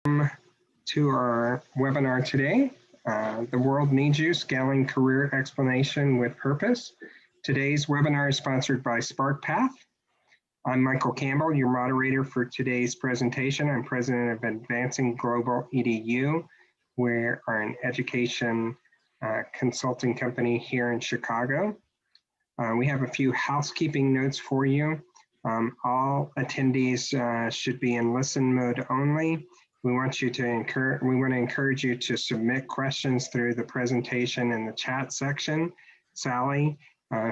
To our webinar today. The World Needs You, Scaling Career Exploration with Purpose. Today's webinar is sponsored by SparkPath. I'm Michael Campbell, your moderator for today's presentation. I'm president of Advancing Global EDU. We're an education consulting company here in Chicago. We have a few housekeeping notes for you. All attendees should be in listen mode only. We want to encourage you to submit questions through the presentation in the chat section. Sally,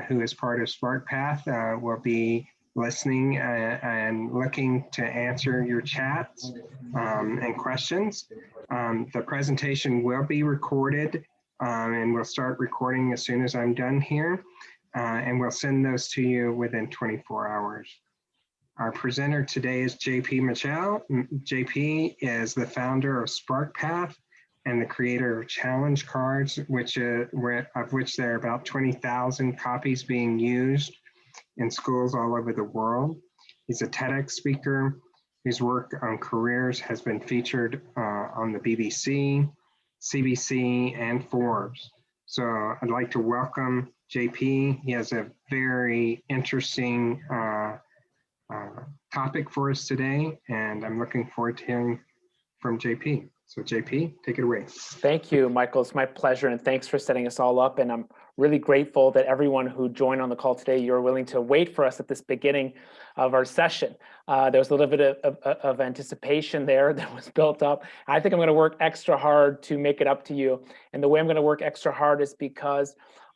who is part of SparkPath, will be listening and looking to answer your chats and questions. The presentation will be recorded and we'll start recording as soon as I'm done here. And we'll send those to you within 24 hours. Our presenter today is JP Michel. JP is the founder of SparkPath and the creator of challenge cards, of which there are about 20,000 copies being used in schools all over the world. He's a TEDx speaker whose work on careers has been featured on the BBC, CBC, and Forbes. So I'd like to welcome JP. He has a very interesting topic for us today, and I'm looking forward to hearing from JP. So JP, take it away. Thank you, Michael. It's my pleasure, and thanks for setting us all up. And I'm really grateful that everyone who joined on the call today, you're willing to wait for us at this beginning of our session. There was a little bit of anticipation there that was built up. I think I'm going to work extra hard to make it up to you. And the way I'm going to work extra hard is because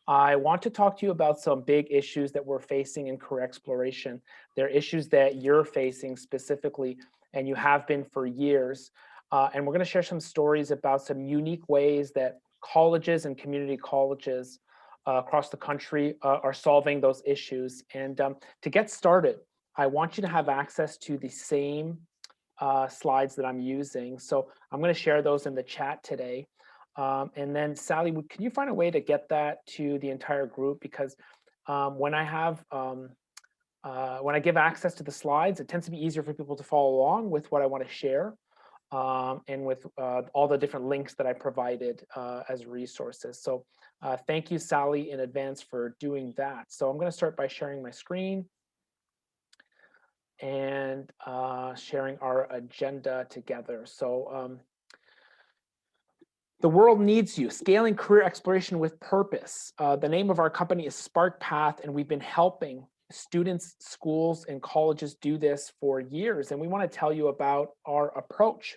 I want to talk to you about some big issues that we're facing in career exploration. They're issues that you're facing specifically, and you have been for years. And we're going to share some stories about some unique ways that colleges and community colleges across the country are solving those issues. And to get started, I want you to have access to the same slides that I'm using. So I'm going to share those in the chat today. And then Sally, can you find a way to get that to the entire group? Because when I give access to the slides, it tends to be easier for people to follow along with what I want to share. And with all the different links that I provided as resources. So thank you, Sally, in advance for doing that. So I'm going to start by sharing my screen and sharing our agenda together. So the world needs you, scaling career exploration with purpose. The name of our company is SparkPath, and we've been helping students, schools, and colleges do this for years. And we want to tell you about our approach.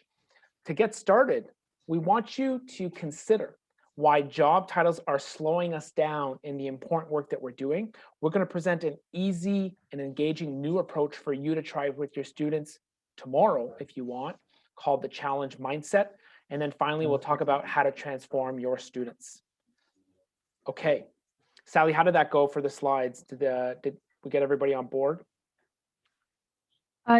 To get started, we want you to consider why job titles are slowing us down in the important work that we're doing. We're going to present an easy and engaging new approach for you to try with your students tomorrow, if you want, called the challenge mindset. And then finally, we'll talk about how to transform your students. Okay, Sally, how did that go for the slides? Did we get everybody on board?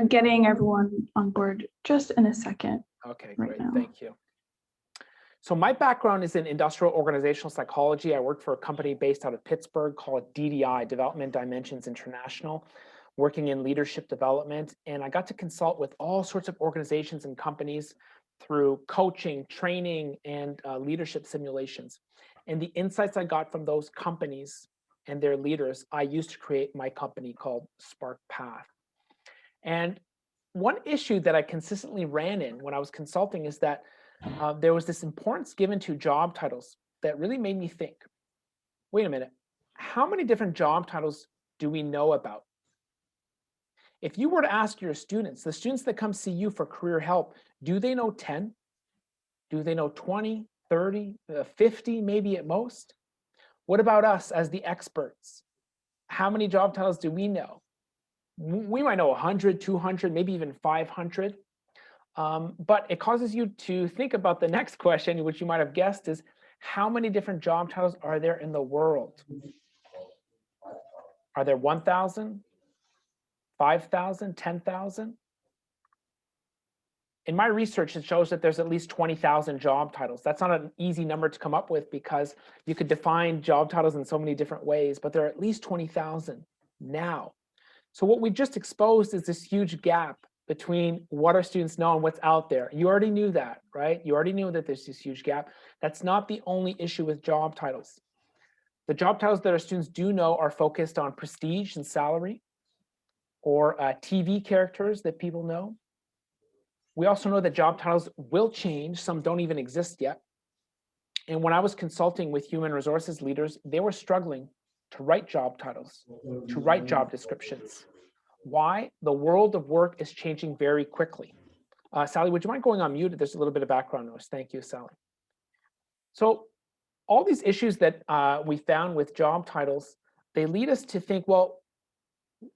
Getting everyone on board just in a second. Okay, great, thank you. So my background is in industrial organizational psychology. I worked for a company based out of Pittsburgh called DDI, Development Dimensions International, working in leadership development. And I got to consult with all sorts of organizations and companies through coaching, training, and leadership simulations. And the insights I got from those companies and their leaders, I used to create my company called SparkPath. And one issue that I consistently ran in when I was consulting is that there was this importance given to job titles that really made me think, wait a minute, how many different job titles do we know about? If you were to ask your students, the students that come see you for career help, do they know 10? Do they know 20, 30, 50, maybe at most? What about us as the experts? How many job titles do we know? We might know 100, 200, maybe even 500. But it causes you to think about the next question, which you might have guessed is, how many different job titles are there in the world? Are there 1,000, 5,000, 10,000? In my research, it shows that there's at least 20,000 job titles. That's not an easy number to come up with because you could define job titles in so many different ways, but there are at least 20,000 now. So what we've just exposed is this huge gap between what our students know and what's out there. You already knew that, right? You already knew that there's this huge gap. That's not the only issue with job titles. The job titles that our students do know are focused on prestige and salary, or TV characters that people know. We also know that job titles will change. Some don't even exist yet. And when I was consulting with human resources leaders, they were struggling to write job titles, to write job descriptions. Why? The world of work is changing very quickly. Sally, would you mind going on mute? There's a little bit of background noise. Thank you, Sally. So all these issues that we found with job titles, they lead us to think, well,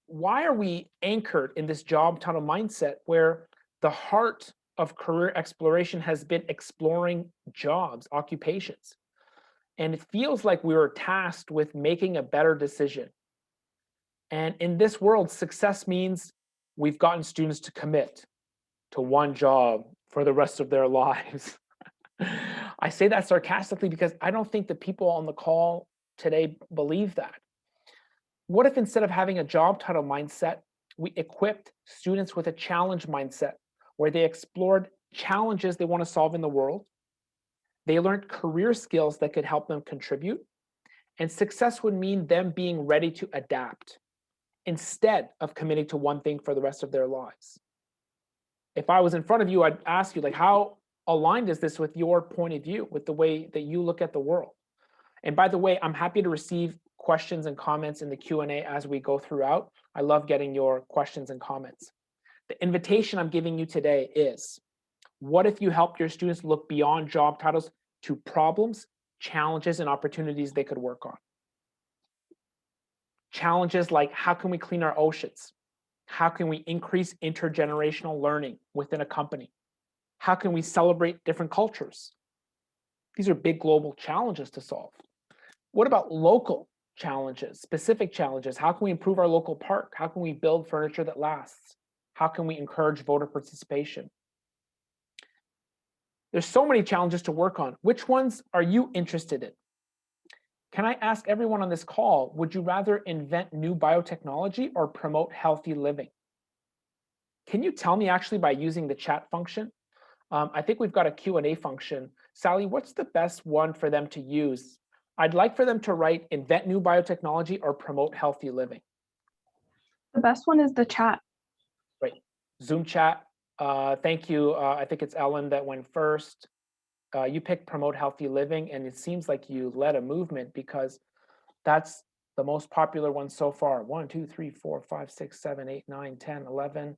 why are we anchored in this job title mindset where the heart of career exploration has been exploring jobs, occupations? And it feels like we were tasked with making a better decision. And in this world, success means we've gotten students to commit to one job for the rest of their lives. I say that sarcastically because I don't think the people on the call today believe that. What if instead of having a job title mindset, we equipped students with a challenge mindset where they explored challenges they want to solve in the world, they learned career skills that could help them contribute, and success would mean them being ready to adapt instead of committing to one thing for the rest of their lives. If I was in front of you, I'd ask you, like, how aligned is this with your point of view, with the way that you look at the world? And by the way, I'm happy to receive questions and comments in the Q&A as we go throughout. I love getting your questions and comments. The invitation I'm giving you today is, what if you helped your students look beyond job titles to problems, challenges, and opportunities they could work on? Challenges like, how can we clean our oceans? How can we increase intergenerational learning within a company? How can we celebrate different cultures? These are big global challenges to solve. What about local challenges, specific challenges? How can we improve our local park? How can we build furniture that lasts? How can we encourage voter participation? There's so many challenges to work on. Which ones are you interested in? Can I ask everyone on this call, would you rather invent new biotechnology or promote healthy living? Can you tell me actually by using the chat function? I think we've got a Q&A function. Sally, what's the best one for them to use? I'd like for them to write invent new biotechnology or promote healthy living. The best one is the chat. Great. Zoom chat. Thank you. I think it's Ellen that went first. You picked promote healthy living, and it seems like you led a movement because that's the most popular one so far. 1, 2, 3, 4, 5, 6, 7, 8, 9, 10, 11.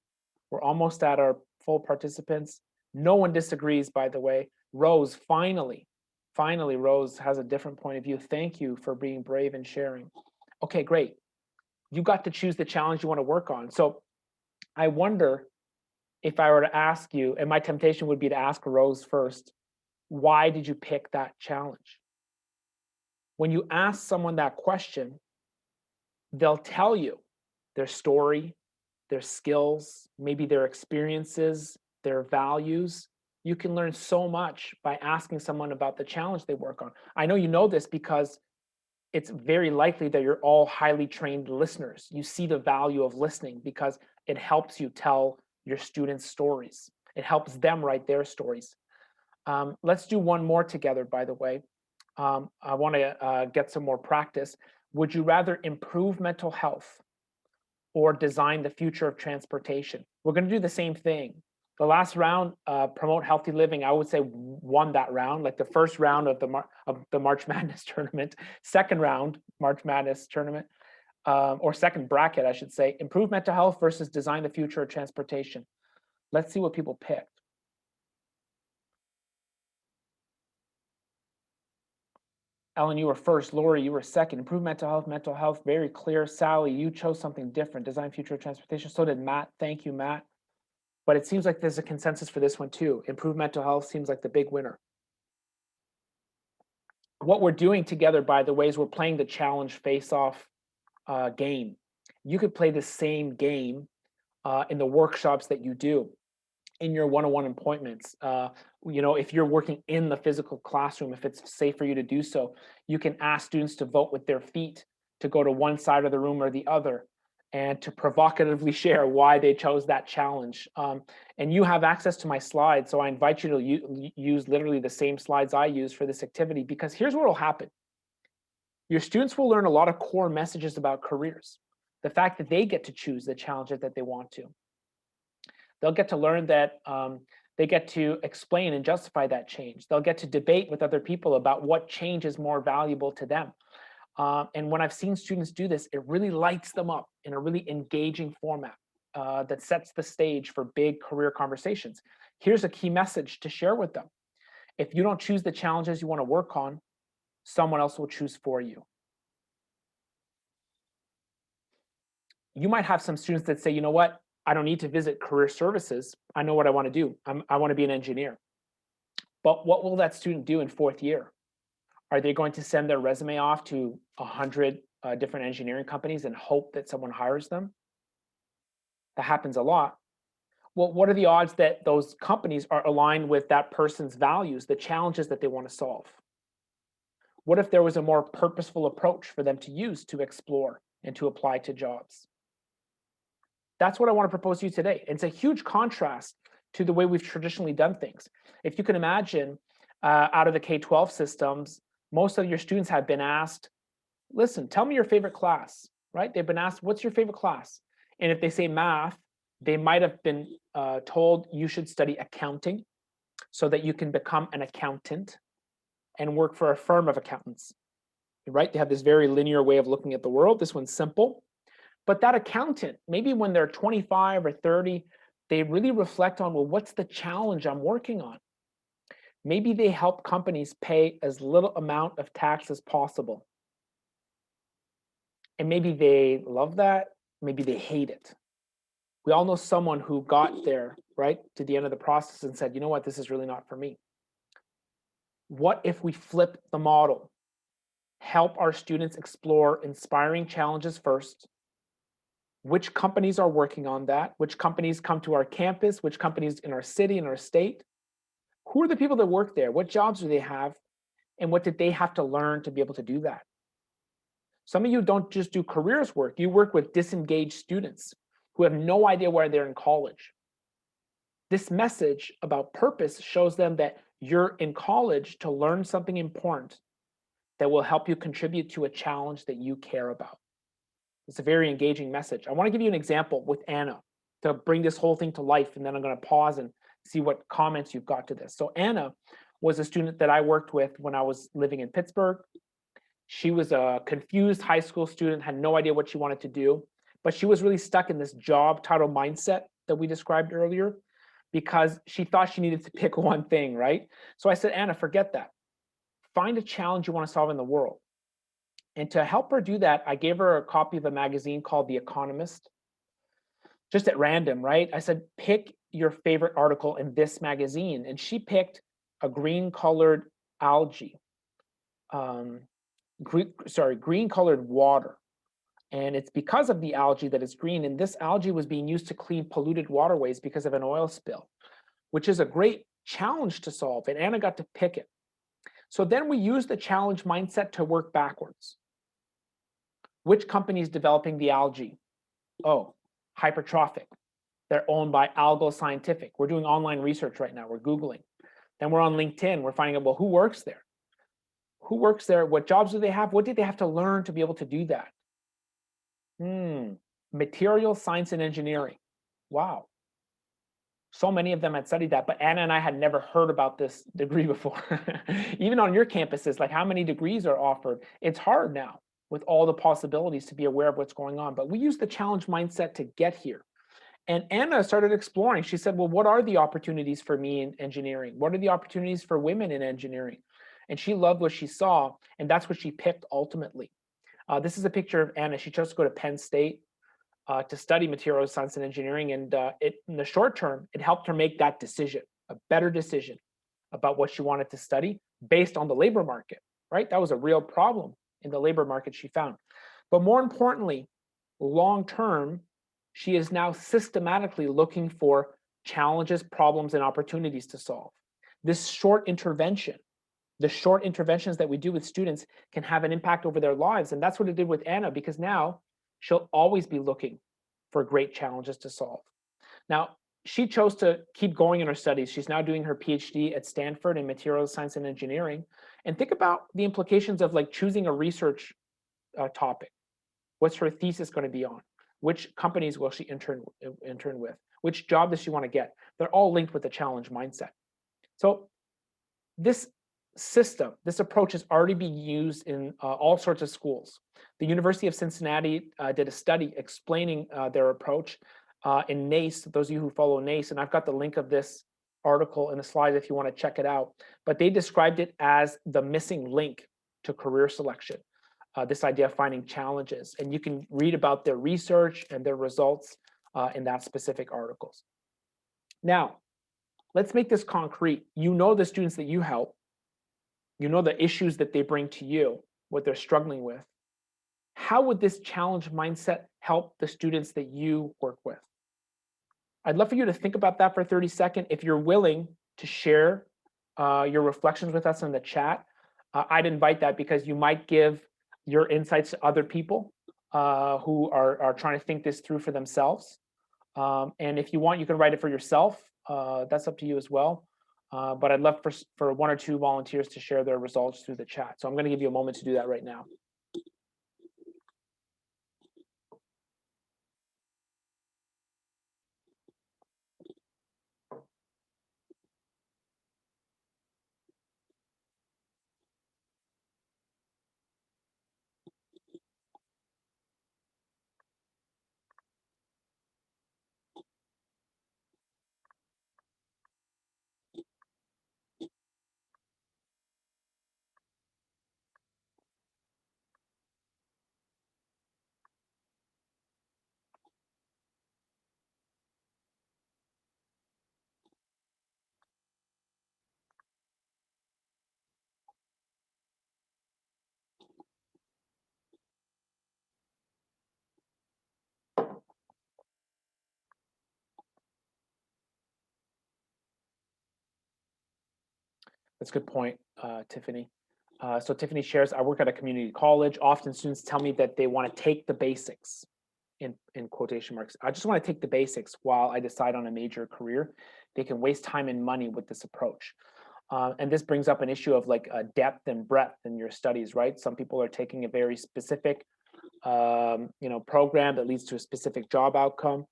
We're almost at our full participants. No one disagrees, by the way. Rose, finally, Rose has a different point of view. Thank you for being brave and sharing. Okay, great. You got to choose the challenge you want to work on. So I wonder if I were to ask you, and my temptation would be to ask Rose first, why did you pick that challenge? When you ask someone that question, they'll tell you their story, their skills, maybe their experiences, their values. You can learn so much by asking someone about the challenge they work on. I know you know this because it's very likely that you're all highly trained listeners. You see the value of listening because it helps you tell your students' stories. It helps them write their stories. Let's do one more together, by the way. I want to get some more practice. Would you rather improve mental health or design the future of transportation? We're going to do the same thing. The last round, promote healthy living, I would say won that round, like the first round of the March Madness tournament. Second round, March Madness tournament, or second bracket, I should say, improve mental health versus design the future of transportation. Let's see what people picked. Ellen, you were first. Lori, you were second. Improve mental health, very clear. Sally, you chose something different. Design future of transportation. So did Matt. Thank you, Matt. But it seems like there's a consensus for this one too. Improve mental health seems like the big winner. What we're doing together, by the way, is we're playing the challenge face-off game. You could play the same game in the workshops that you do, in your one-on-one appointments. If you're working in the physical classroom, if it's safe for you to do so, you can ask students to vote with their feet to go to one side of the room or the other. and to provocatively share why they chose that challenge. And you have access to my slides, so I invite you to use literally the same slides I use for this activity, because here's what will happen. Your students will learn a lot of core messages about careers. The fact that they get to choose the challenges that they want to. They'll get to learn that they get to explain and justify that change. They'll get to debate with other people about what change is more valuable to them. And when I've seen students do this, it really lights them up in a really engaging format that sets the stage for big career conversations. Here's a key message to share with them. If you don't choose the challenges you want to work on, someone else will choose for you. You might have some students that say, you know what, I don't need to visit career services. I know what I want to do. I want to be an engineer. But what will that student do in fourth year? Are they going to send their resume off to 100 different engineering companies and hope that someone hires them? That happens a lot. Well, what are the odds that those companies are aligned with that person's values, the challenges that they want to solve? What if there was a more purposeful approach for them to use to explore and to apply to jobs? That's what I want to propose to you today. It's a huge contrast to the way we've traditionally done things. If you can imagine, out of the K-12 systems, most of your students have been asked, listen, tell me your favorite class, right? They've been asked, what's your favorite class? And if they say math, they might have been told you should study accounting so that you can become an accountant and work for a firm of accountants, right? They have this very linear way of looking at the world. This one's simple. But that accountant, maybe when they're 25 or 30, they really reflect on, well, what's the challenge I'm working on? Maybe they help companies pay as little amount of tax as possible. And maybe they love that, maybe they hate it. We all know someone who got there, right, to the end of the process and said, you know what, this is really not for me. What if we flip the model? Help our students explore inspiring challenges first. Which companies are working on that? Which companies come to our campus? Which companies in our city, in our state? Who are the people that work there? What jobs do they have? And what did they have to learn to be able to do that? Some of you don't just do careers work. You work with disengaged students who have no idea why they're in college. This message about purpose shows them that you're in college to learn something important that will help you contribute to a challenge that you care about. It's a very engaging message. I want to give you an example with Anna to bring this whole thing to life, and then I'm going to pause and see what comments you've got to this. So Anna was a student that I worked with when I was living in Pittsburgh. She was a confused high school student, had no idea what she wanted to do, but she was really stuck in this job title mindset that we described earlier because she thought she needed to pick one thing, right? So I said, Anna, forget that. Find a challenge you want to solve in the world. And to help her do that, I gave her a copy of a magazine called The Economist, just at random, right? I said, pick your favorite article in this magazine. And she picked a green-colored algae, green-colored water. And it's because of the algae that it's green. And this algae was being used to clean polluted waterways because of an oil spill, which is a great challenge to solve. And Anna got to pick it. So then we used the challenge mindset to work backwards. Which company is developing the algae? Oh, Hypertrophic. They're owned by Algal Scientific. We're doing online research right now. We're Googling. Then we're on LinkedIn. We're finding out, well, who works there? Who works there? What jobs do they have? What did they have to learn to be able to do that? Material science and engineering. Wow. So many of them had studied that, but Anna and I had never heard about this degree before. Even on your campuses, like how many degrees are offered? It's hard now with all the possibilities to be aware of what's going on. But we use the challenge mindset to get here. And Anna started exploring. She said, well, what are the opportunities for me in engineering? What are the opportunities for women in engineering? And she loved what she saw, and that's what she picked ultimately. This is a picture of Anna. She chose to go to Penn State to study materials science and engineering. And in the short term, it helped her make that decision, a better decision about what she wanted to study based on the labor market, right? That was a real problem in the labor market she found. But more importantly, long term, she is now systematically looking for challenges, problems, and opportunities to solve. This short intervention, the short interventions that we do with students can have an impact over their lives. And that's what it did with Anna, because now she'll always be looking for great challenges to solve. Now, she chose to keep going in her studies. She's now doing her PhD at Stanford in materials science and engineering. And think about the implications of like choosing a research topic. What's her thesis going to be on? Which companies will she intern with? Which job does she want to get? They're all linked with the challenge mindset. So this system, this approach is already being used in all sorts of schools. The University of Cincinnati did a study explaining their approach in NACE, those of you who follow NACE, and I've got the link of this article in the slide if you want to check it out, but they described it as the missing link to career selection, this idea of finding challenges. And you can read about their research and their results in that specific articles. Now, let's make this concrete. You know the students that you help. You know the issues that they bring to you, what they're struggling with. How would this challenge mindset help the students that you work with? I'd love for you to think about that for 30 seconds. If you're willing to share your reflections with us in the chat, I'd invite that because you might give your insights to other people who are trying to think this through for themselves. And if you want, you can write it for yourself. That's up to you as well. But I'd love for one or two volunteers to share their results through the chat. So I'm going to give you a moment to do that right now. That's a good point, Tiffany. So Tiffany shares, I work at a community college. Often students tell me that they want to take the basics, in quotation marks. I just want to take the basics while I decide on a major career. They can waste time and money with this approach. And this brings up an issue of like depth and breadth in your studies, right? Some people are taking a very specific program that leads to a specific job outcome,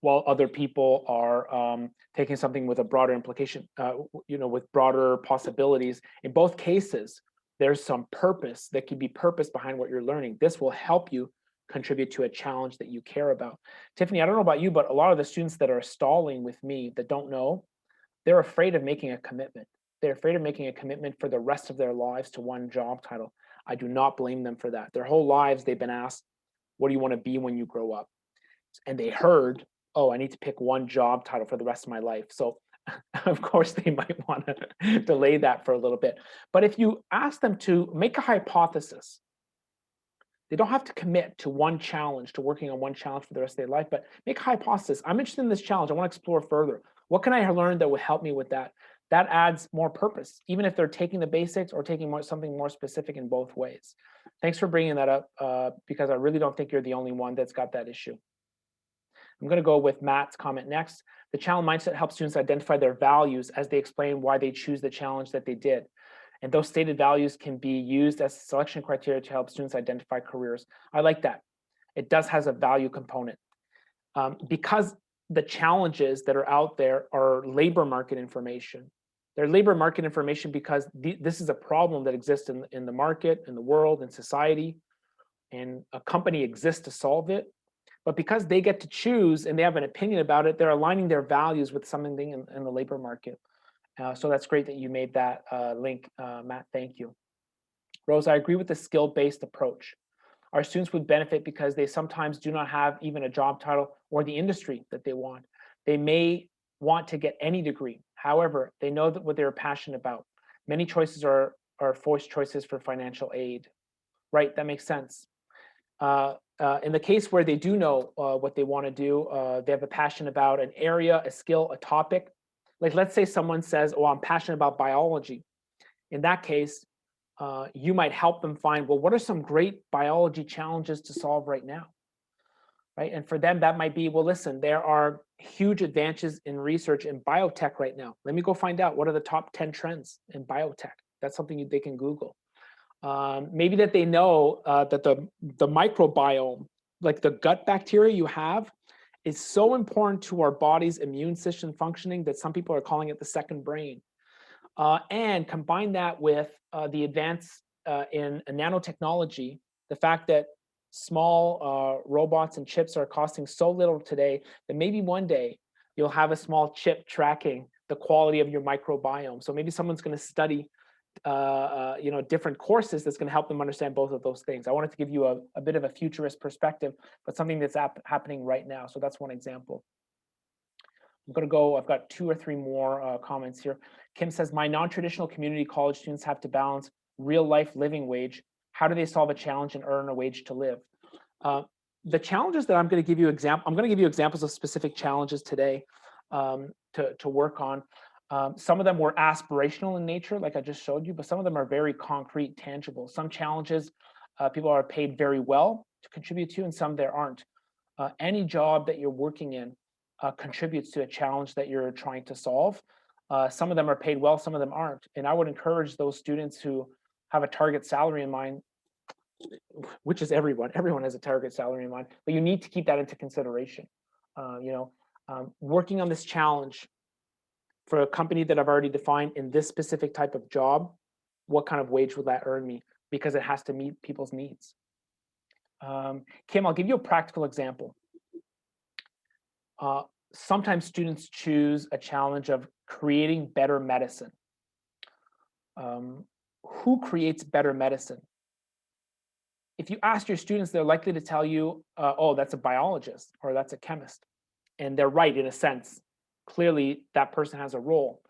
while other people are taking something with a broader implication, with broader possibilities. In both cases, there's some purpose. That could be purpose behind what you're learning. This will help you contribute to a challenge that you care about. Tiffany, I don't know about you, but a lot of the students that are stalling with me that don't know, they're afraid of making a commitment. They're afraid of making a commitment for the rest of their lives to one job title. I do not blame them for that. Their whole lives, they've been asked, what do you want to be when you grow up? And they heard, oh, I need to pick one job title for the rest of my life. So of course they might want to delay that for a little bit. But if you ask them to make a hypothesis, they don't have to commit to one challenge, to working on one challenge for the rest of their life, but make a hypothesis. I'm interested in this challenge. I want to explore further. What can I learn that will help me with that? That adds more purpose, even if they're taking the basics or taking something more specific in both ways. Thanks for bringing that up because I really don't think you're the only one that's got that issue. I'm going to go with Matt's comment next. The challenge mindset helps students identify their values as they explain why they choose the challenge that they did. And those stated values can be used as selection criteria to help students identify careers. I like that. It does has a value component. Because the challenges that are out there are labor market information. They're labor market information because this is a problem that exists in the market, in the world, in society, and a company exists to solve it. But because they get to choose and they have an opinion about it, they're aligning their values with something in the labor market. So that's great that you made that link, Matt. Thank you. Rose, I agree with the skill-based approach. Our students would benefit because they sometimes do not have even a job title or the industry that they want. They may want to get any degree. However, they know that what they're passionate about. Many choices are forced choices for financial aid. Right, that makes sense. In the case where they do know what they want to do, they have a passion about an area, a skill, a topic. Like let's say someone says, oh, I'm passionate about biology. In that case, you might help them find, well, what are some great biology challenges to solve right now? Right? And for them, that might be, well, listen, there are huge advances in research in biotech right now. Let me go find out what are the top 10 trends in biotech. That's something they can Google. Maybe that they know that the microbiome, like the gut bacteria you have, is so important to our body's immune system functioning that some people are calling it the second brain. And combine that with the advance in nanotechnology, the fact that small robots and chips are costing so little today that maybe one day you'll have a small chip tracking the quality of your microbiome. So maybe someone's going to study different courses that's going to help them understand both of those things. I wanted to give you a bit of a futurist perspective, but something that's happening right now. So that's one example. I'm going to go, I've got 2 or 3 more comments here. Kim says, my non-traditional community college students have to balance real life living wage. How do they solve a challenge and earn a wage to live? The challenges that I'm going to give you I'm going to give you examples of specific challenges today to work on. Some of them were aspirational in nature, like I just showed you, but some of them are very concrete, tangible. Some challenges people are paid very well to contribute to, and some there aren't. Any job that you're working in contributes to a challenge that you're trying to solve. Some of them are paid well, some of them aren't. And I would encourage those students who have a target salary in mind, which is everyone has a target salary in mind, but you need to keep that into consideration. Working on this challenge for a company that I've already defined in this specific type of job, what kind of wage would that earn me? Because it has to meet people's needs. Kim, I'll give you a practical example. Sometimes students choose a challenge of creating better medicine. Who creates better medicine? If you ask your students, they're likely to tell you, oh, that's a biologist or that's a chemist. And they're right in a sense. Clearly, that person has a role.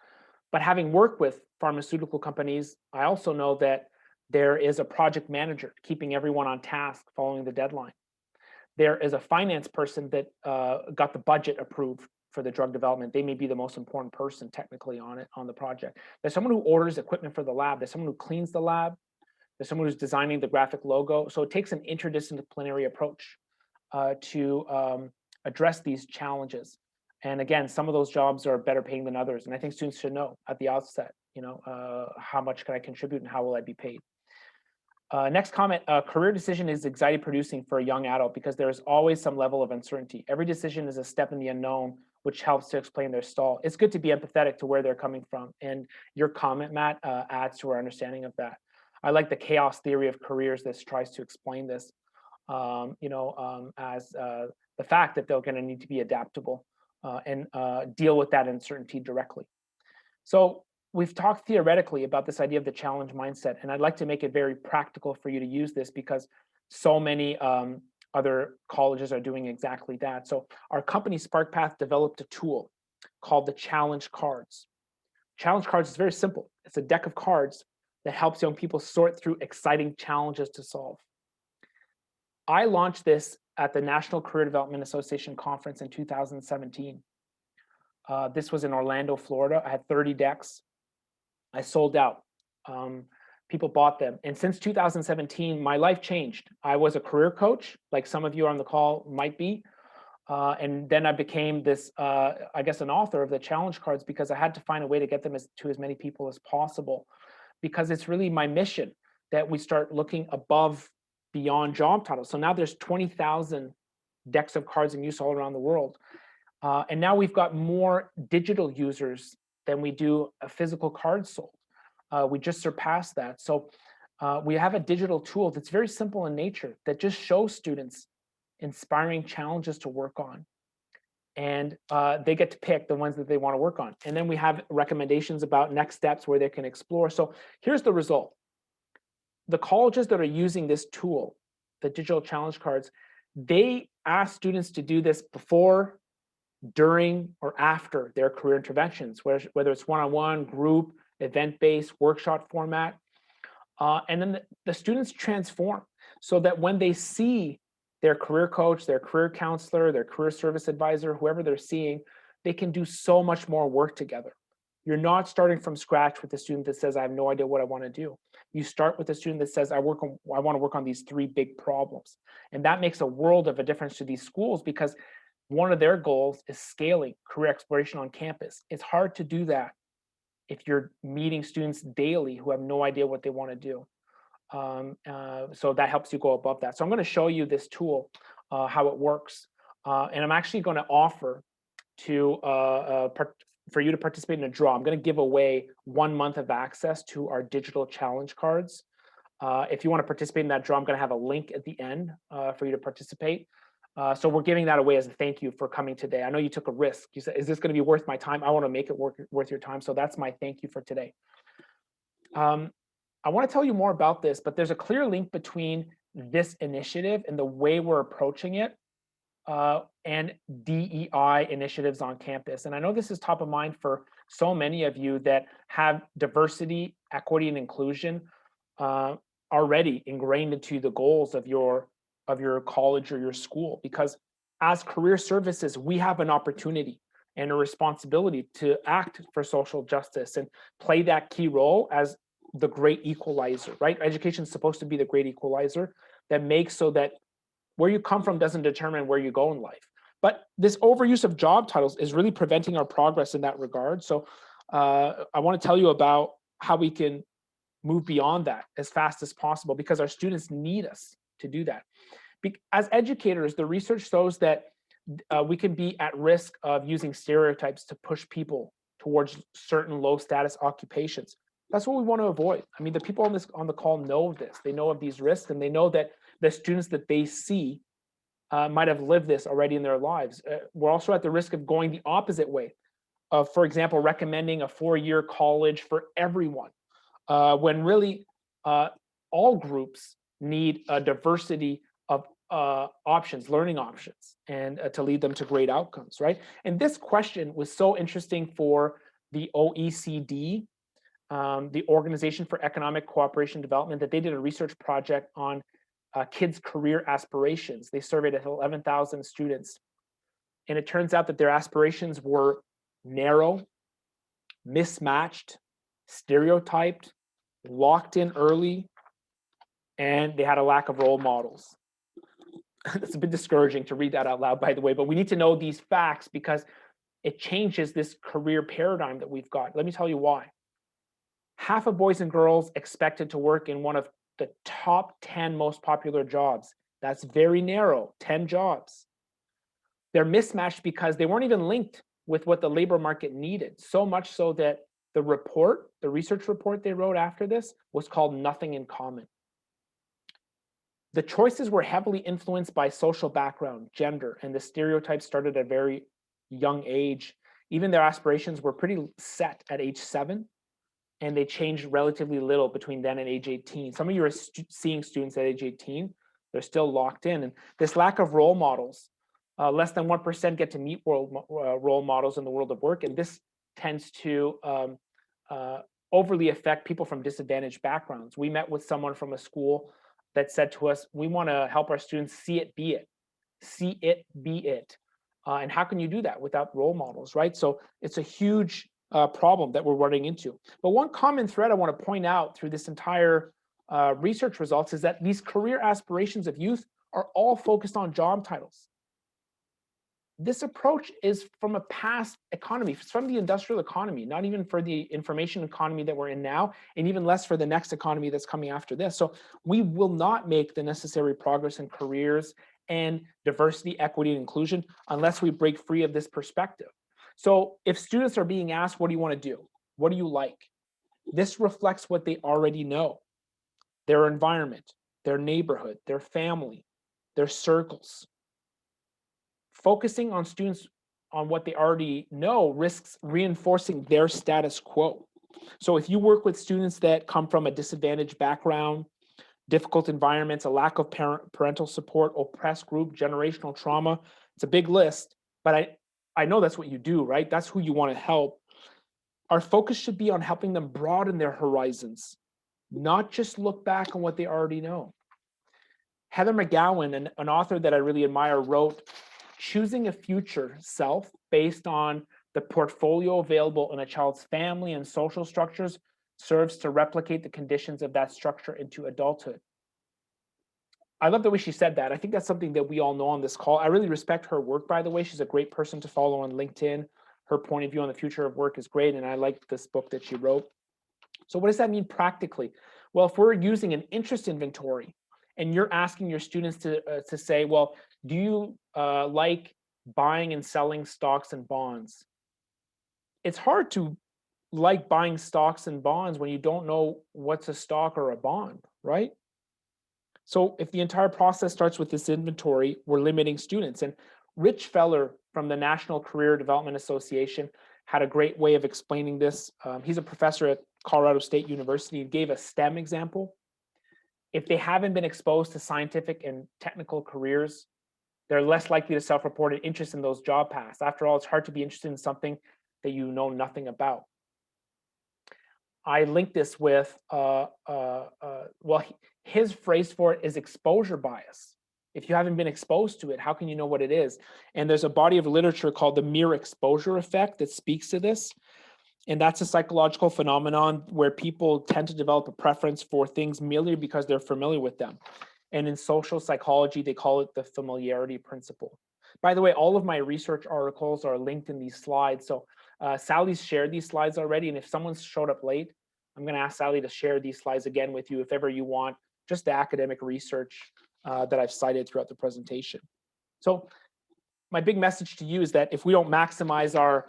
But having worked with pharmaceutical companies, I also know that there is a project manager keeping everyone on task following the deadline. There is a finance person that got the budget approved for the drug development. They may be the most important person technically on the project. There's someone who orders equipment for the lab. There's someone who cleans the lab. There's someone who's designing the graphic logo. So it takes an interdisciplinary approach to address these challenges. And again, some of those jobs are better paying than others. And I think students should know at the outset, how much can I contribute and how will I be paid? Next comment, career decision is anxiety producing for a young adult because there is always some level of uncertainty. Every decision is a step in the unknown, which helps to explain their stall. It's good to be empathetic to where they're coming from. And your comment, Matt, adds to our understanding of that. I like the chaos theory of careers that tries to explain this, as the fact that they're going to need to be adaptable and deal with that uncertainty directly. So we've talked theoretically about this idea of the challenge mindset, and I'd like to make it very practical for you to use this because so many other colleges are doing exactly that. So our company SparkPath developed a tool called the Challenge Cards. Challenge Cards is very simple. It's a deck of cards that helps young people sort through exciting challenges to solve. I launched this at the National Career Development Association conference in 2017. This was in Orlando, Florida. I had 30 decks. I sold out. People bought them. And since 2017, my life changed. I was a career coach, like some of you on the call might be. And then I became this, I guess, an author of the challenge cards because I had to find a way to get them to as many people as possible. Because it's really my mission that we start looking above, beyond job titles. So now there's 20,000 decks of cards in use all around the world. And now we've got more digital users than we do a physical card sold. We just surpassed that. So we have a digital tool that's very simple in nature that just shows students inspiring challenges to work on. And they get to pick the ones that they want to work on. And then we have recommendations about next steps where they can explore. So here's the result. The colleges that are using this tool, the digital challenge cards, they ask students to do this before, during, or after their career interventions, whether it's one-on-one, group, event-based, workshop format. And then the students transform so that when they see their career coach, their career counselor, their career service advisor, whoever they're seeing, they can do so much more work together. You're not starting from scratch with a student that says, I have no idea what I want to do. you start with a student that says, I want to work on these 3 big problems. And that makes a world of a difference to these schools, because one of their goals is scaling career exploration on campus. It's hard to do that if you're meeting students daily who have no idea what they want to do. So that helps you go above that. So I'm going to show you this tool, how it works. And I'm actually going to offer to for you to participate in a draw. I'm going to give away 1 month of access to our digital challenge cards. If you want to participate in that draw, I'm going to have a link at the end for you to participate. So we're giving that away as a thank you for coming today. I know you took a risk. You said, is this going to be worth my time? I want to make it worth your time. So that's my thank you for today. I want to tell you more about this, but there's a clear link between this initiative and the way we're approaching it and DEI initiatives on campus. And I know this is top of mind for so many of you that have diversity, equity, and inclusion already ingrained into the goals of your college or your school, because as career services, we have an opportunity and a responsibility to act for social justice and play that key role as the great equalizer, right? Education is supposed to be the great equalizer that makes so that where you come from doesn't determine where you go in life. But this overuse of job titles is really preventing our progress in that regard. So I want to tell you about how we can move beyond that as fast as possible, because our students need us to do that. As educators, the research shows that we can be at risk of using stereotypes to push people towards certain low status occupations. That's what we want to avoid. I mean, the people on the call know this. They know of these risks, and they know that the students that they see might have lived this already in their lives. We're also at the risk of going the opposite way, of, for example, recommending a 4-year college for everyone, when really all groups need a diversity of options, learning options, and to lead them to great outcomes, right? And this question was so interesting for the OECD, the Organization for Economic Cooperation and Development, that they did a research project on kids' career aspirations. They surveyed 11,000 students. And it turns out that their aspirations were narrow, mismatched, stereotyped, locked in early, and they had a lack of role models. It's a bit discouraging to read that out loud, by the way, but we need to know these facts because it changes this career paradigm that we've got. Let me tell you why. Half of boys and girls expected to work in one of the top 10 most popular jobs. That's very narrow, 10 jobs. They're mismatched because they weren't even linked with what the labor market needed, so much so that the research report they wrote after this was called Nothing in Common. The choices were heavily influenced by social background, gender, and the stereotypes started at a very young age. Even their aspirations were pretty set at age 7, and they changed relatively little between then and age 18. Some of you are seeing students at age 18, they're still locked in. And this lack of role models, less than 1% get to meet role models in the world of work, and this tends to overly affect people from disadvantaged backgrounds. We met with someone from a school that said to us, we want to help our students see it, be it. See it, be it. And how can you do that without role models, right? So it's a huge problem that we're running into. But one common thread I want to point out through this entire research results is that these career aspirations of youth are all focused on job titles. This approach is from a past economy. It's from the industrial economy, not even for the information economy that we're in now, and even less for the next economy that's coming after this. So we will not make the necessary progress in careers and diversity, equity, and inclusion unless we break free of this perspective. So if students are being asked, what do you want to do? What do you like? This reflects what they already know: their environment, their neighborhood, their family, their circles. Focusing on students on what they already know risks reinforcing their status quo. So if you work with students that come from a disadvantaged background, difficult environments, a lack of parental support, oppressed group, generational trauma, it's a big list, but I know that's what you do, right? That's who you want to help. Our focus should be on helping them broaden their horizons, not just look back on what they already know. Heather McGowan, an author that I really admire, wrote, choosing a future self based on the portfolio available in a child's family and social structures serves to replicate the conditions of that structure into adulthood. I love the way she said that. I think that's something that we all know on this call. I really respect her work, by the way. She's a great person to follow on LinkedIn. Her point of view on the future of work is great, and I like this book that she wrote. So what does that mean practically? Well, if we're using an interest inventory and you're asking your students to say, well, do you like buying and selling stocks and bonds? It's hard to like buying stocks and bonds when you don't know what's a stock or a bond, right? So if the entire process starts with this inventory, we're limiting students. And Rich Feller from the National Career Development Association had a great way of explaining this. He's a professor at Colorado State University. He gave a STEM example. If they haven't been exposed to scientific and technical careers, they're less likely to self-report an interest in those job paths. After all, it's hard to be interested in something that you know nothing about. I link this with, his phrase for it is exposure bias. If you haven't been exposed to it, how can you know what it is? And there's a body of literature called the mere exposure effect that speaks to this. And that's a psychological phenomenon where people tend to develop a preference for things merely because they're familiar with them. And in social psychology, they call it the familiarity principle. By the way, all of my research articles are linked in these slides. So Sally's shared these slides already. And if someone's showed up late, I'm going to ask Sally to share these slides again with you if ever you want, just the academic research that I've cited throughout the presentation. So my big message to you is that if we don't maximize our,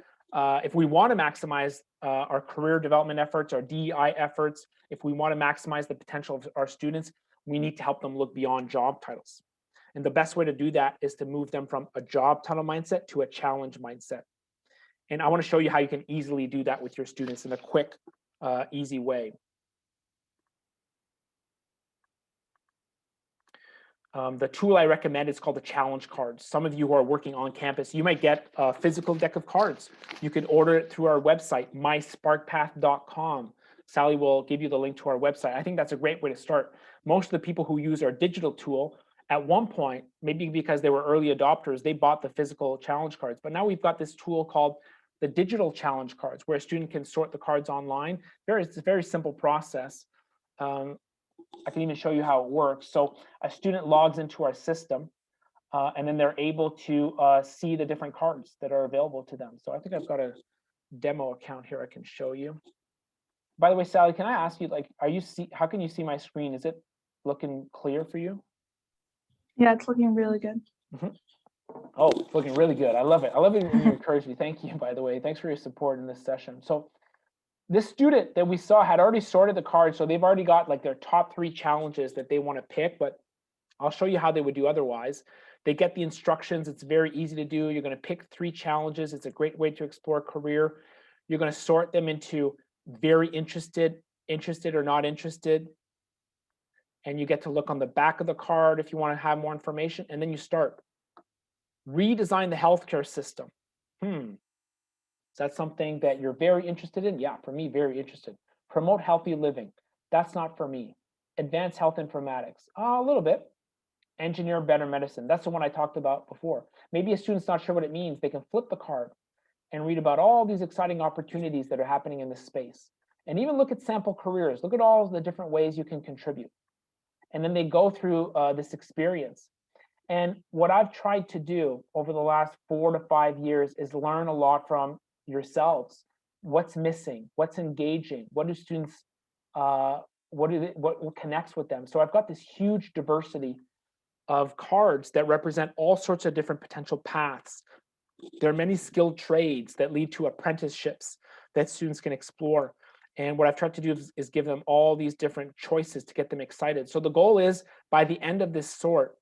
if we want to maximize our career development efforts, our DEI efforts, if we want to maximize the potential of our students, we need to help them look beyond job titles. And the best way to do that is to move them from a job title mindset to a challenge mindset. And I want to show you how you can easily do that with your students in a quick, easy way. The tool I recommend is called the challenge cards. Some of you who are working on campus, you might get a physical deck of cards. You can order it through our website, mysparkpath.com. Sally will give you the link to our website. I think that's a great way to start. Most of the people who use our digital tool, at one point, maybe because they were early adopters, they bought the physical challenge cards. But now we've got this tool called the digital challenge cards, where a student can sort the cards online. It's a very simple process. I can even show you how it works. So a student logs into our system, and then they're able to see the different cards that are available to them. So I think I've got a demo account here I can show you. By the way, Sally, can I ask you, like, how can you see my screen? Is it looking clear for you? Yeah, it's looking really good. Mm-hmm. Oh, it's looking really good. I love it. I love it when you encourage me. Thank you, by the way. Thanks for your support in this session. So this student that we saw had already sorted the cards. So they've already got like their top 3 challenges that they want to pick, but I'll show you how they would do otherwise. They get the instructions. It's very easy to do. You're going to pick 3 challenges. It's a great way to explore a career. You're going to sort them into very interested, interested or not interested. And you get to look on the back of the card if you want to have more information. And then you start. Redesign the healthcare system. Is that something that you're very interested in? Yeah, for me, very interested. Promote healthy living. That's not for me. Advanced health informatics. A little bit. Engineer better medicine. That's the one I talked about before. Maybe a student's not sure what it means. They can flip the card and read about all these exciting opportunities that are happening in this space. And even look at sample careers. Look at all the different ways you can contribute. And then they go through this experience. And what I've tried to do over the last 4 to 5 years is learn a lot from yourselves. What's missing? What's engaging? What do students, what connects with them? So I've got this huge diversity of cards that represent all sorts of different potential paths. There are many skilled trades that lead to apprenticeships that students can explore. And what I've tried to do is give them all these different choices to get them excited. So the goal is, by the end of this sort,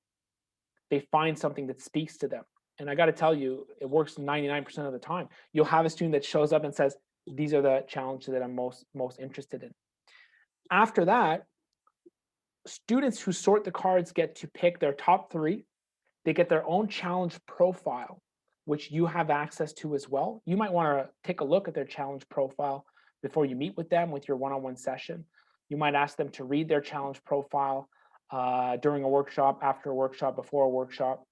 they find something that speaks to them. And I got to tell you, it works 99% of the time. You'll have a student that shows up and says, these are the challenges that I'm most interested in. After that, students who sort the cards get to pick their top 3. They get their own challenge profile, which you have access to as well. You might want to take a look at their challenge profile before you meet with them with your one-on-one session. You might ask them to read their challenge profile during a workshop, after a workshop, before a workshop.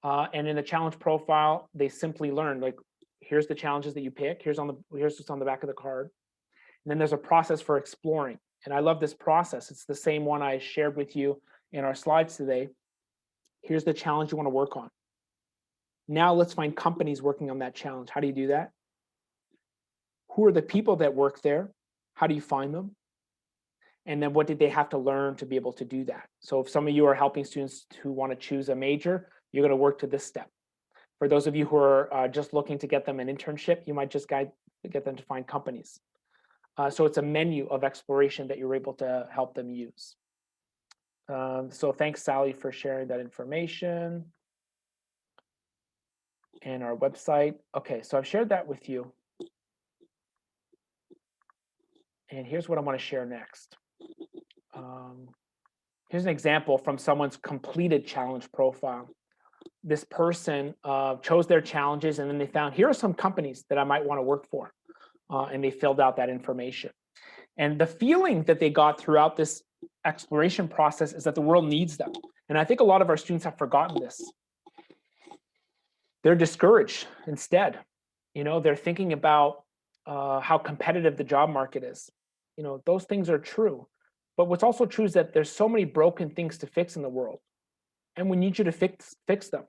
And in the challenge profile, they simply learn, like, here's the challenges that you pick. Here's what's on the back of the card. And then there's a process for exploring. And I love this process. It's the same one I shared with you in our slides today. Here's the challenge you want to work on. Now let's find companies working on that challenge. How do you do that? Who are the people that work there? How do you find them? And then what did they have to learn to be able to do that? So if some of you are helping students who want to choose a major, you're going to work to this step. For those of you who are just looking to get them an internship, you might just get them to find companies. So it's a menu of exploration that you're able to help them use. So thanks, Sally, for sharing that information and our website. Okay, so I've shared that with you. And here's what I want to share next. Here's an example from someone's completed challenge profile. This person chose their challenges, and then they found, here are some companies that I might want to work for. And they filled out that information. And the feeling that they got throughout this exploration process is that the world needs them. And I think a lot of our students have forgotten this. They're discouraged instead. They're thinking about how competitive the job market is. Those things are true. But what's also true is that there's so many broken things to fix in the world. And we need you to fix them.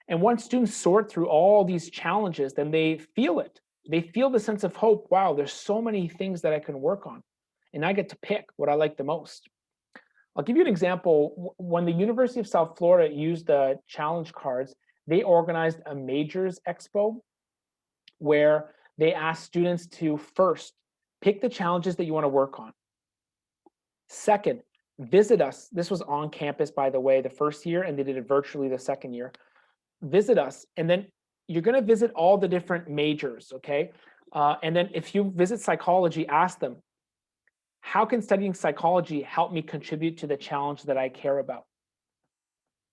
And once students sort through all these challenges, then they feel it. They feel the sense of hope. Wow, there's so many things that I can work on. And I get to pick what I like the most. I'll give you an example. When the University of South Florida used the challenge cards, they organized a majors expo where they asked students to first pick the challenges that you want to work on. Second, visit us. This was on campus, by the way, the first year, and they did it virtually the second year. Visit us, and then you're going to visit all the different majors, okay? And then if you visit psychology, ask them, how can studying psychology help me contribute to the challenge that I care about?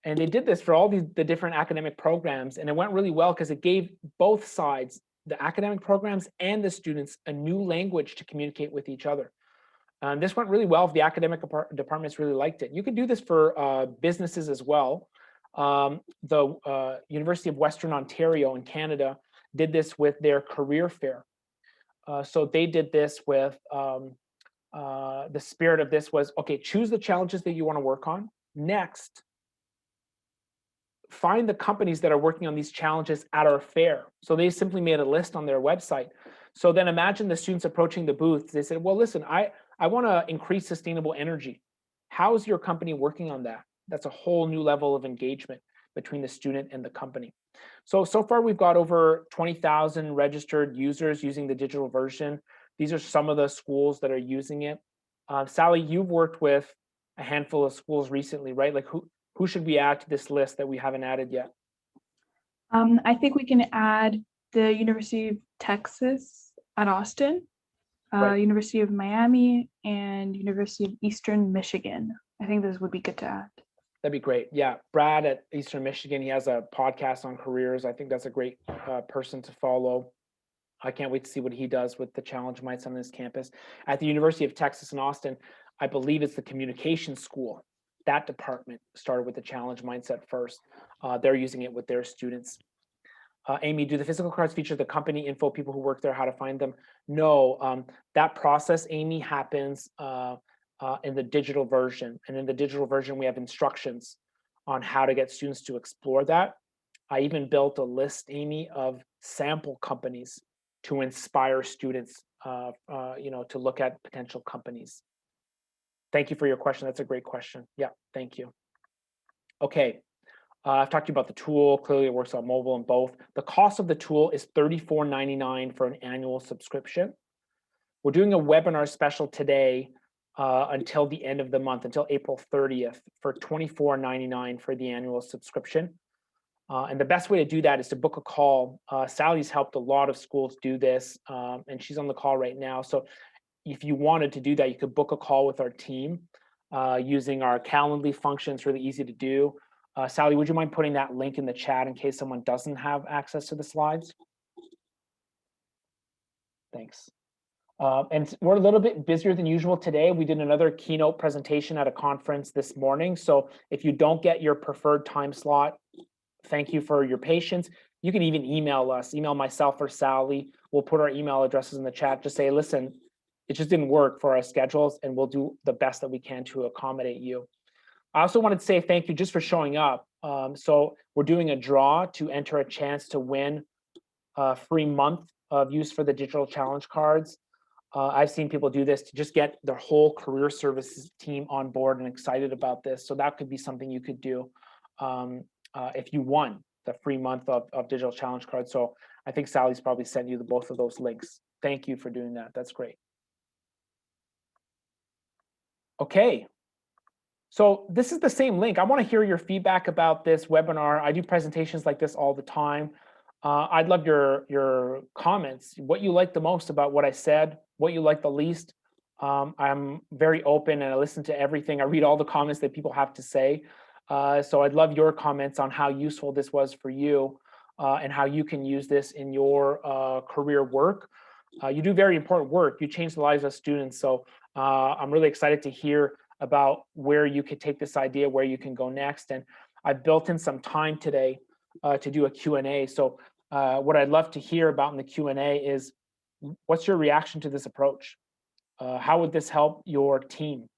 And they did this for all the different academic programs, and it went really well because it gave both sides, the academic programs and the students, a new language to communicate with each other. This went really well. The academic departments really liked it. You can do this for businesses as well. The University of Western Ontario in Canada did this with their career fair. So they did this with, the spirit of this was, okay, choose the challenges that you want to work on. Next, find the companies that are working on these challenges at our fair. So they simply made a list on their website. So then imagine the students approaching the booth. They said, well, listen, I want to increase sustainable energy. How is your company working on that? That's a whole new level of engagement between the student and the company. So far we've got over 20,000 registered users using the digital version. These are some of the schools that are using it. Sally, you've worked with a handful of schools recently, right? Like who should we add to this list that we haven't added yet? I think we can add the University of Texas at Austin, Right. University of Miami, and University of Eastern Michigan. I think those would be good to add. That'd be great. Yeah, Brad at Eastern Michigan, he has a podcast on careers. I think that's a great person to follow. I can't wait to see what he does with the challenge mites on this campus. At the University of Texas in Austin, I believe it's the communication school. That department started with the challenge mindset first. They're using it with their students. Amy, do the physical cards feature the company info, people who work there, how to find them? No, that process, Amy, happens in the digital version. And in the digital version, we have instructions on how to get students to explore that. I even built a list, Amy, of sample companies to inspire students, to look at potential companies. Thank you for your question. That's a great question. Yeah, thank you. Okay. I've talked to you about the tool. Clearly, it works on mobile and both. The cost of the tool is $34.99 for an annual subscription. We're doing a webinar special today until the end of the month, until April 30th, for $24.99 for the annual subscription. And the best way to do that is to book a call. Sally's helped a lot of schools do this, and she's on the call right now. So if you wanted to do that, you could book a call with our team using our Calendly function. It's really easy to do. Sally, would you mind putting that link in the chat in case someone doesn't have access to the slides? Thanks. And we're a little bit busier than usual today. We did another keynote presentation at a conference this morning. So if you don't get your preferred time slot, thank you for your patience. You can even email us, email myself or Sally. We'll put our email addresses in the chat. Just say, listen, it just didn't work for our schedules, and we'll do the best that we can to accommodate you. I also wanted to say thank you just for showing up. So we're doing a draw to enter a chance to win a free month of use for the digital challenge cards. I've seen people do this to just get their whole career services team on board and excited about this. So that could be something you could do if you won the free month of digital challenge cards. So I think Sally's probably sent you both of those links. Thank you for doing that. That's great. Okay. So this is the same link. I want to hear your feedback about this webinar. I do presentations like this all the time. I'd love your comments, what you like the most about what I said, what you like the least. I'm very open and I listen to everything. I read all the comments that people have to say. So I'd love your comments on how useful this was for you and how you can use this in your career work. You do very important work. You change the lives of students. So I'm really excited to hear about where you could take this idea, where you can go next. And I've built in some time today to do a Q&A. So what I'd love to hear about in the Q&A is, what's your reaction to this approach? How would this help your team?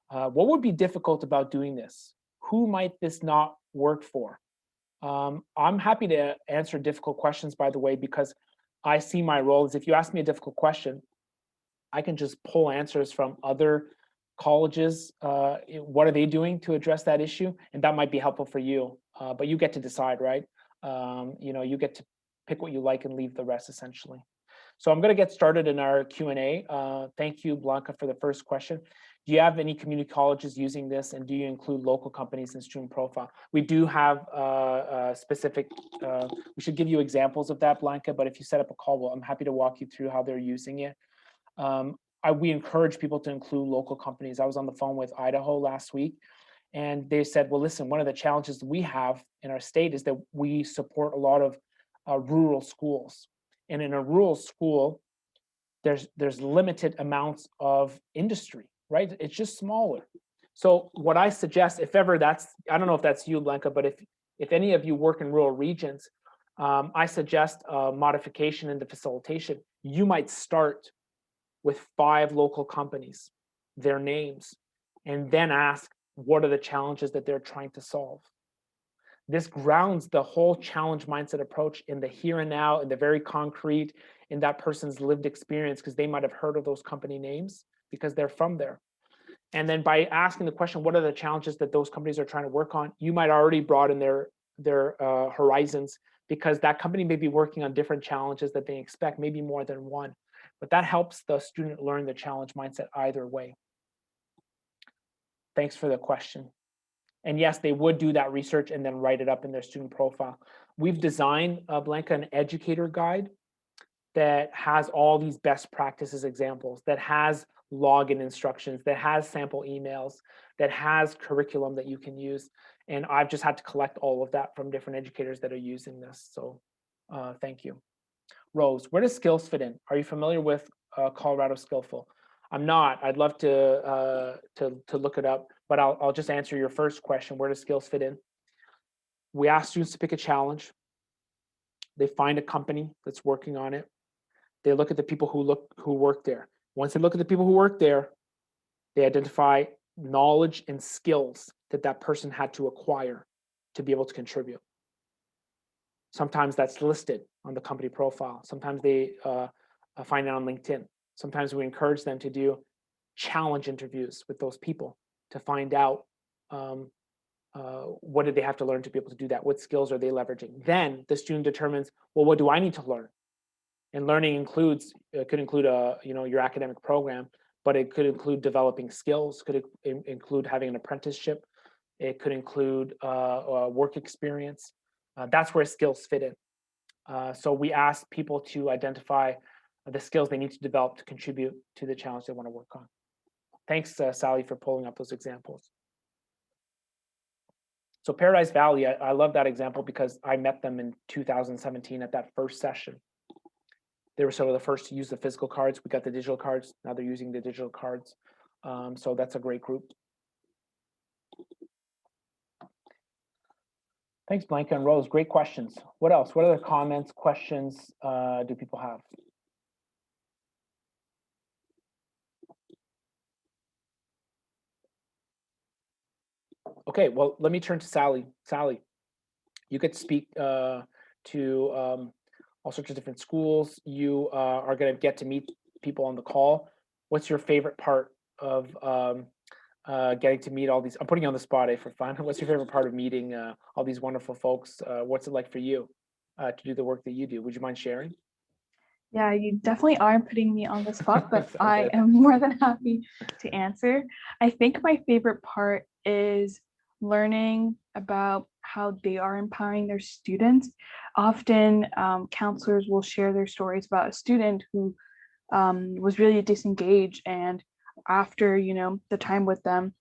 What would be difficult about doing this? Who might this not work for? I'm happy to answer difficult questions, by the way, because I see my role as, if you ask me a difficult question, I can just pull answers from other colleges. What are they doing to address that issue? And that might be helpful for you, but you get to decide, right? You get to pick what you like and leave the rest, essentially. So I'm going to get started in our Q&A. Thank you, Blanca, for the first question. Do you have any community colleges using this, and do you include local companies in student profile? We do have specific, we should give you examples of that, Blanca, but if you set up a call, well, I'm happy to walk you through how they're using it. We encourage people to include local companies. I was on the phone with Idaho last week, and they said, well, listen, one of the challenges we have in our state is that we support a lot of rural schools. And in a rural school, there's limited amounts of industry, right? It's just smaller. So what I suggest, if ever that's, I don't know if that's you, Blanca, but if any of you work in rural regions, I suggest a modification in the facilitation. You might start with 5 local companies, their names, and then ask, what are the challenges that they're trying to solve? This grounds the whole challenge mindset approach in the here and now, in the very concrete, in that person's lived experience, because they might have heard of those company names because they're from there. And then by asking the question, what are the challenges that those companies are trying to work on, you might already broaden their horizons, because that company may be working on different challenges that they expect, maybe more than one. But that helps the student learn the challenge mindset either way. Thanks for the question. And yes, they would do that research and then write it up in their student profile. We've designed, Blanca, an educator guide that has all these best practices examples, that has login instructions, that has sample emails, that has curriculum that you can use. And I've just had to collect all of that from different educators that are using this. So thank you. Rose, where does skills fit in? Are you familiar with Colorado Skillful? I'm not. I'd love to look it up, but I'll just answer your first question. Where does skills fit in? We ask students to pick a challenge. They find a company that's working on it. They look at the people who work there. Once they look at the people who work there, they identify knowledge and skills that person had to acquire to be able to contribute. Sometimes that's listed on the company profile. Sometimes they find it on LinkedIn. Sometimes we encourage them to do challenge interviews with those people to find out what did they have to learn to be able to do that? What skills are they leveraging? Then the student determines, well, what do I need to learn? And learning could include your academic program, but it could include developing skills, could include having an apprenticeship. It could include work experience. That's where skills fit in. So we ask people to identify the skills they need to develop to contribute to the challenge they want to work on. Thanks, Sally, for pulling up those examples. So Paradise Valley, I love that example because I met them in 2017 at that first session. They were sort of the first to use the physical cards. We got the digital cards. Now they're using the digital cards. So that's a great group. Thanks, Blanca and Rose. Great questions. What else? What other comments, questions do people have? Okay, well, let me turn to Sally. Sally, you could speak to all sorts of different schools. You are going to get to meet people on the call. What's your favorite part of getting to meet all these? I'm putting you on the spot, for fun. What's your favorite part of meeting all these wonderful folks? What's it like for you to do the work that you do? Would you mind sharing? Yeah, you definitely are putting me on the spot, but So I good. am more than happy to answer. I think my favorite part is learning about how they are empowering their students. Often, counselors will share their stories about a student who was really disengaged, and after the time with them,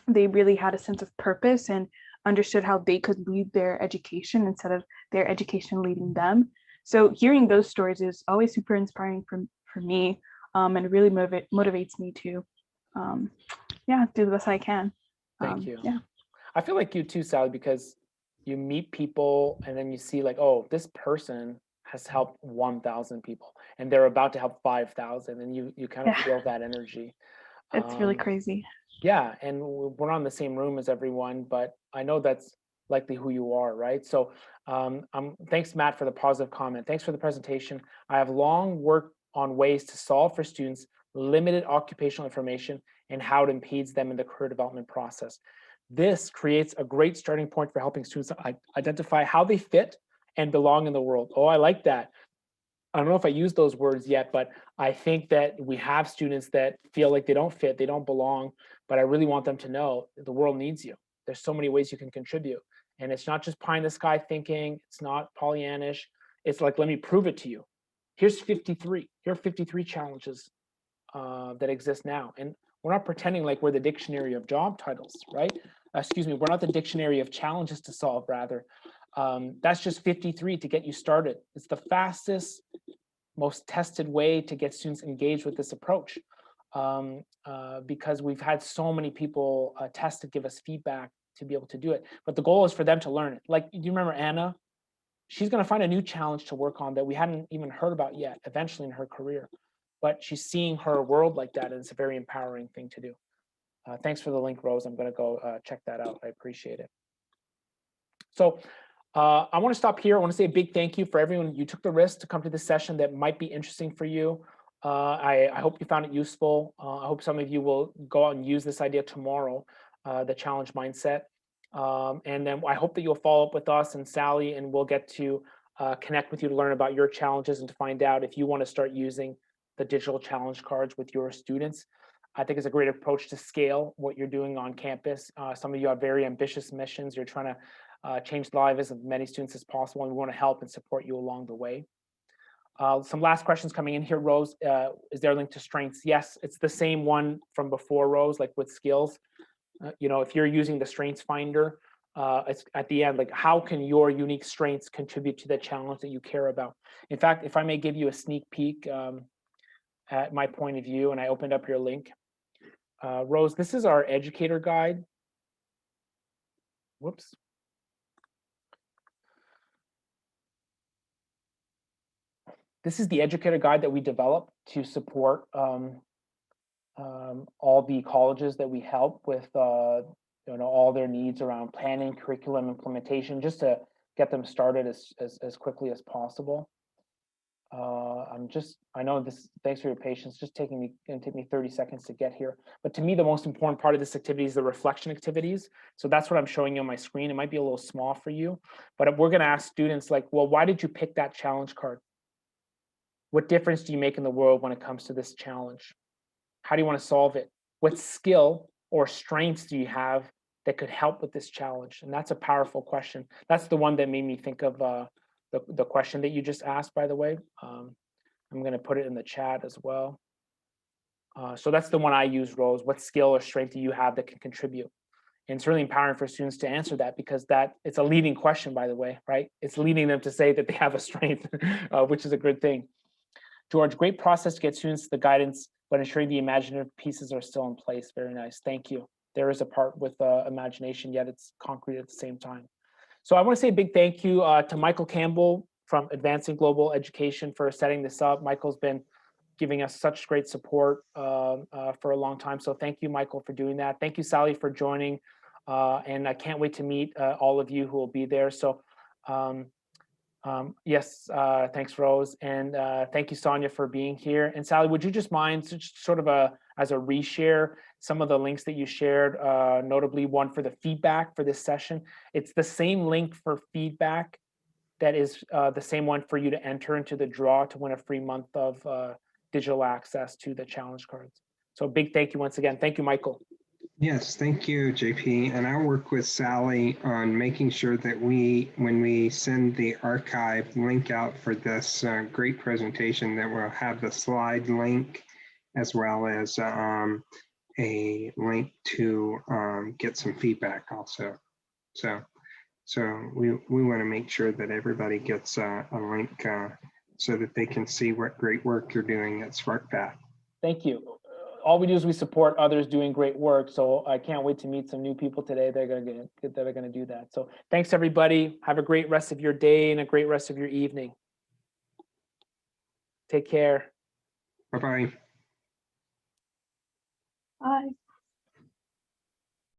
they really had a sense of purpose and understood how they could lead their education instead of their education leading them. So hearing those stories is always super inspiring for me, and really motivates me to do the best I can. Thank you. Yeah. I feel like you too, Sally, because you meet people and then you see like, oh, this person has helped 1,000 people and they're about to help 5,000, and you kind of Yeah, feel that energy. it's really Um, crazy. yeah, and we're not in the same room as everyone, but I know that's likely who you are, right? So thanks, Matt, for the positive comment. Thanks for the presentation. I have long worked on ways to solve for students limited occupational information and how it impedes them in the career development process. This creates a great starting point for helping students identify how they fit and belong in the world. Oh, I like that. I don't know if I use those words yet, but I think that we have students that feel like they don't fit, they don't belong, but I really want them to know the world needs you. There's so many ways you can contribute. And it's not just pie in the sky thinking, it's not Pollyannish. It's like, let me prove it to you. Here's 53. Here are 53 challenges that exist now. And we're not pretending like we're the dictionary of job titles, right? Excuse me, we're not the dictionary of challenges to solve, rather. That's just 53 to get you started. It's the fastest, most tested way to get students engaged with this approach, because we've had so many people test to give us feedback to be able to do it. But the goal is for them to learn it. Like, do you remember Anna? She's going to find a new challenge to work on that we hadn't even heard about yet, eventually in her career. But she's seeing her world like that, and it's a very empowering thing to do. Thanks for the link, Rose. I'm going to go check that out. I appreciate it. So I want to stop here. I want to say a big thank you for everyone. You took the risk to come to this session that might be interesting for you. I hope you found it useful. I hope some of you will go out and use this idea tomorrow, the challenge mindset. And then I hope that you'll follow up with us and Sally, and we'll get to connect with you to learn about your challenges and to find out if you want to start using the digital challenge cards with your students. I think it's a great approach to scale what you're doing on campus. Some of you have very ambitious missions. You're trying to change the lives of as many students as possible, and we want to help and support you along the way. Some last questions coming in here, Rose. Is there a link to strengths? Yes, it's the same one from before, Rose, like with skills. If you're using the strengths finder, it's at the end, like how can your unique strengths contribute to the challenge that you care about? In fact, if I may give you a sneak peek at my point of view, and I opened up your link, Rose, this is our educator guide. Whoops. This is the educator guide that we developed to support all the colleges that we help with all their needs around planning, curriculum implementation, just to get them started as quickly as possible. I know this, thanks for your patience, just gonna take me 30 seconds to get here. But to me, the most important part of this activity is the reflection activities. So that's what I'm showing you on my screen. It might be a little small for you, but we're gonna ask students like, well, why did you pick that challenge card? What difference do you make in the world when it comes to this challenge? How do you want to solve it? What skill or strengths do you have that could help with this challenge? And that's a powerful question. That's the one that made me think of the question that you just asked, by the way. I'm going to put it in the chat as well. So that's the one I use, Rose. What skill or strength do you have that can contribute? And it's really empowering for students to answer that, because it's a leading question, by the way, right? It's leading them to say that they have a strength, which is a good thing. George, great process to get students the guidance, but ensuring the imaginative pieces are still in place. Very nice. Thank you. There is a part with imagination, yet it's concrete at the same time. So I want to say a big thank you to Michael Campbell from Advancing Global Education for setting this up. Michael's been giving us such great support for a long time. So thank you, Michael, for doing that. Thank you, Sally, for joining And I can't wait to meet all of you who will be there. So yes, thanks, Rose. And thank you, Sonia, for being here. And Sally, would you just mind just sort of as a reshare some of the links that you shared, notably one for the feedback for this session. It's the same link for feedback that is the same one for you to enter into the draw to win a free month of digital access to the challenge cards. So a big thank you once again. Thank you, Michael. Yes, thank you, JP. And I'll work with Sally on making sure that when we send the archive link out for this great presentation, that we'll have the slide link as well as a link to get some feedback also. So we want to make sure that everybody gets a link so that they can see what great work you're doing at SparkPath. Thank you. All we do is we support others doing great work. So I can't wait to meet some new people today that are going to do that. So thanks, everybody. Have a great rest of your day and a great rest of your evening. Take care. Bye-bye. Bye.